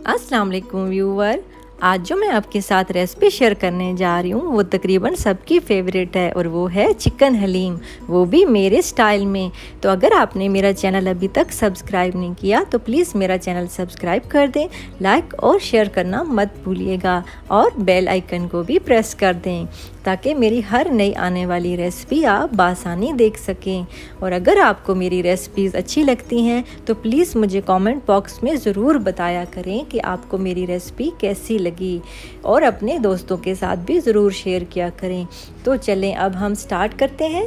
अस्सलाम वालेकुम व्यूवर। आज जो मैं आपके साथ रेसिपी शेयर करने जा रही हूँ वो तकरीबन सबकी फेवरेट है और वो है चिकन हलीम, वो भी मेरे स्टाइल में। तो अगर आपने मेरा चैनल अभी तक सब्सक्राइब नहीं किया तो प्लीज़ मेरा चैनल सब्सक्राइब कर दें, लाइक और शेयर करना मत भूलिएगा और बेल आइकन को भी प्रेस कर दें ताकि मेरी हर नई आने वाली रेसिपी आप बासानी देख सकें। और अगर आपको मेरी रेसिपीज़ अच्छी लगती हैं तो प्लीज़ मुझे कमेंट बॉक्स में ज़रूर बताया करें कि आपको मेरी रेसिपी कैसी लगी और अपने दोस्तों के साथ भी ज़रूर शेयर किया करें। तो चलें अब हम स्टार्ट करते हैं।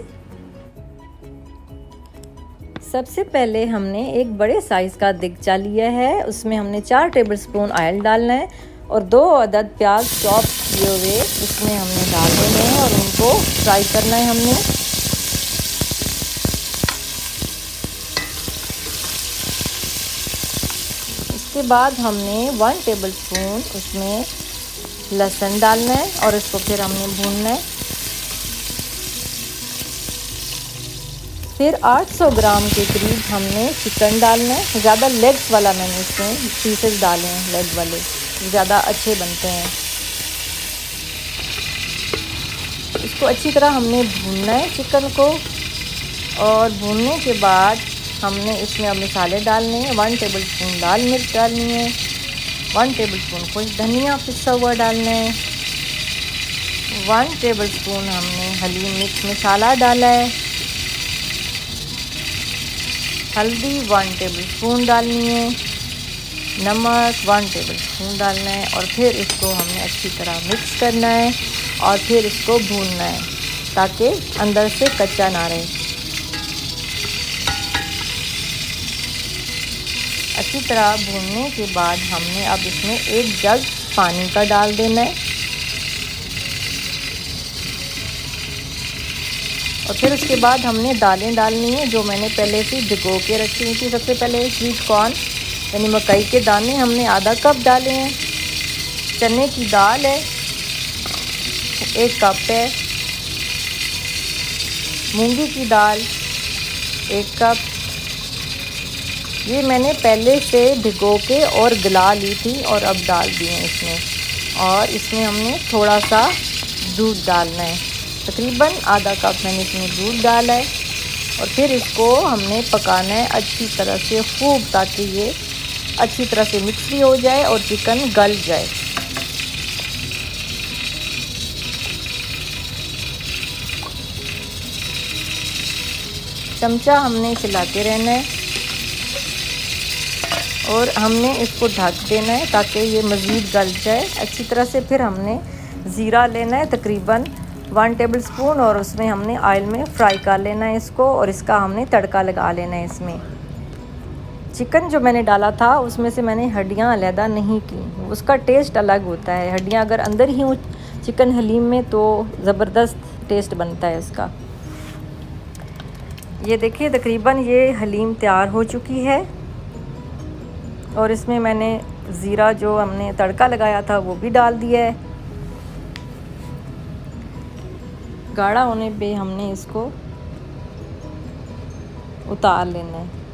सबसे पहले हमने एक बड़े साइज़ का दिगचा लिया है, उसमें हमने 4 टेबलस्पून ऑयल डालना है और 2 अदद प्याज चॉप किए हुए इसमें हमने डाल देने हैं और उनको फ्राई करना है हमने। इसके बाद हमने 1 टेबलस्पून उसमें लहसुन डालना है और इसको फिर हमने भूनना है। फिर 800 ग्राम के करीब हमने चिकन डालना है। ज़्यादा लेग्स वाला मैंने इसमें पीसेस डाले हैं, लेग वाले ज़्यादा अच्छे बनते हैं। इसको अच्छी तरह हमने भूनना है चिकन को और भूनने के बाद हमने इसमें अब मसाले डालने हैं। 1 टेबलस्पून लाल मिर्च डालनी है, 1 टेबलस्पून खुश धनिया पिसा हुआ डालना है, 1 टेबलस्पून हमने हलीम मिक्स मसाला डाला है, हल्दी 1 टेबलस्पून डालनी है, नमक 1 टेबलस्पून डालना है और फिर इसको हमने अच्छी तरह मिक्स करना है और फिर इसको भूनना है ताकि अंदर से कच्चा ना रहे। अच्छी तरह भूनने के बाद हमने अब इसमें 1 जग पानी का डाल देना है और फिर उसके बाद हमने दालें डालनी है जो मैंने पहले से भिगो के रखी हुई थी। सबसे पहले स्वीट कॉर्न यानी मकई के दाने हमने आधा कप डाले हैं, चने की दाल है 1 कप है, मूंगी की दाल 1 कप, ये मैंने पहले से भिगो के और गला ली थी और अब डाल दी है इसमें। और इसमें हमने थोड़ा सा दूध डालना है, तकरीबन आधा कप मैंने इसमें दूध डाला है और फिर इसको हमने पकाना है अच्छी तरह से खूब ताकि ये अच्छी तरह से मिक्स भी हो जाए और चिकन गल जाए। चमचा हमने चलाते रहना है और हमने इसको ढक देना है ताकि ये मज़ीद गल जाए अच्छी तरह से। फिर हमने ज़ीरा लेना है तकरीबन 1 टेबलस्पून और उसमें हमने ऑयल में फ्राई कर लेना है इसको और इसका हमने तड़का लगा लेना है। इसमें चिकन जो मैंने डाला था उसमें से मैंने हड्डियां अलहदा नहीं की, उसका टेस्ट अलग होता है। हड्डियां अगर अंदर ही हो चिकन हलीम में तो ज़बरदस्त टेस्ट बनता है उसका। ये देखिए तकरीबन ये हलीम तैयार हो चुकी है और इसमें मैंने ज़ीरा जो हमने तड़का लगाया था वो भी डाल दिया है। गाढ़ा होने पे हमने इसको उतार लेना है।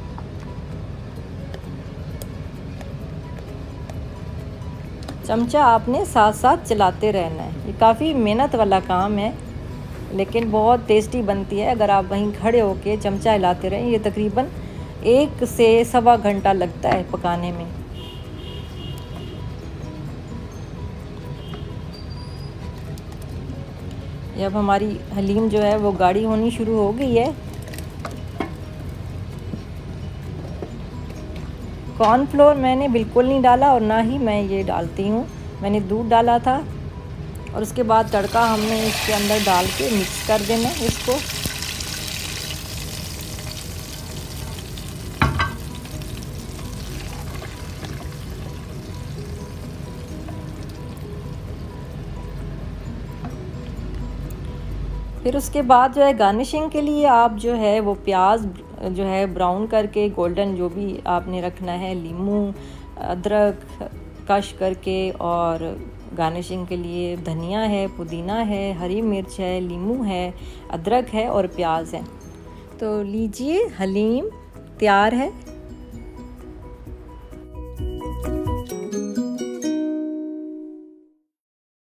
चमचा आपने साथ साथ चलाते रहना है। ये काफ़ी मेहनत वाला काम है लेकिन बहुत टेस्टी बनती है अगर आप वहीं खड़े होके चमचा हिलाते रहें। ये तकरीबन 1 से 1.25 घंटा लगता है पकाने में। अब हमारी हलीम जो है वो गाढ़ी होनी शुरू हो गई है। कॉर्नफ्लोर मैंने बिल्कुल नहीं डाला और ना ही मैं ये डालती हूँ, मैंने दूध डाला था और उसके बाद तड़का हमने इसके अंदर डाल के मिक्स कर देना है इसको। फिर उसके बाद जो है गार्निशिंग के लिए आप जो है वो प्याज जो है ब्राउन करके गोल्डन जो भी आपने रखना है, लीमू अदरक कश करके और गार्निशिंग के लिए धनिया है, पुदीना है, हरी मिर्च है, लीमू है, अदरक है और प्याज है। तो लीजिए हलीम तैयार है।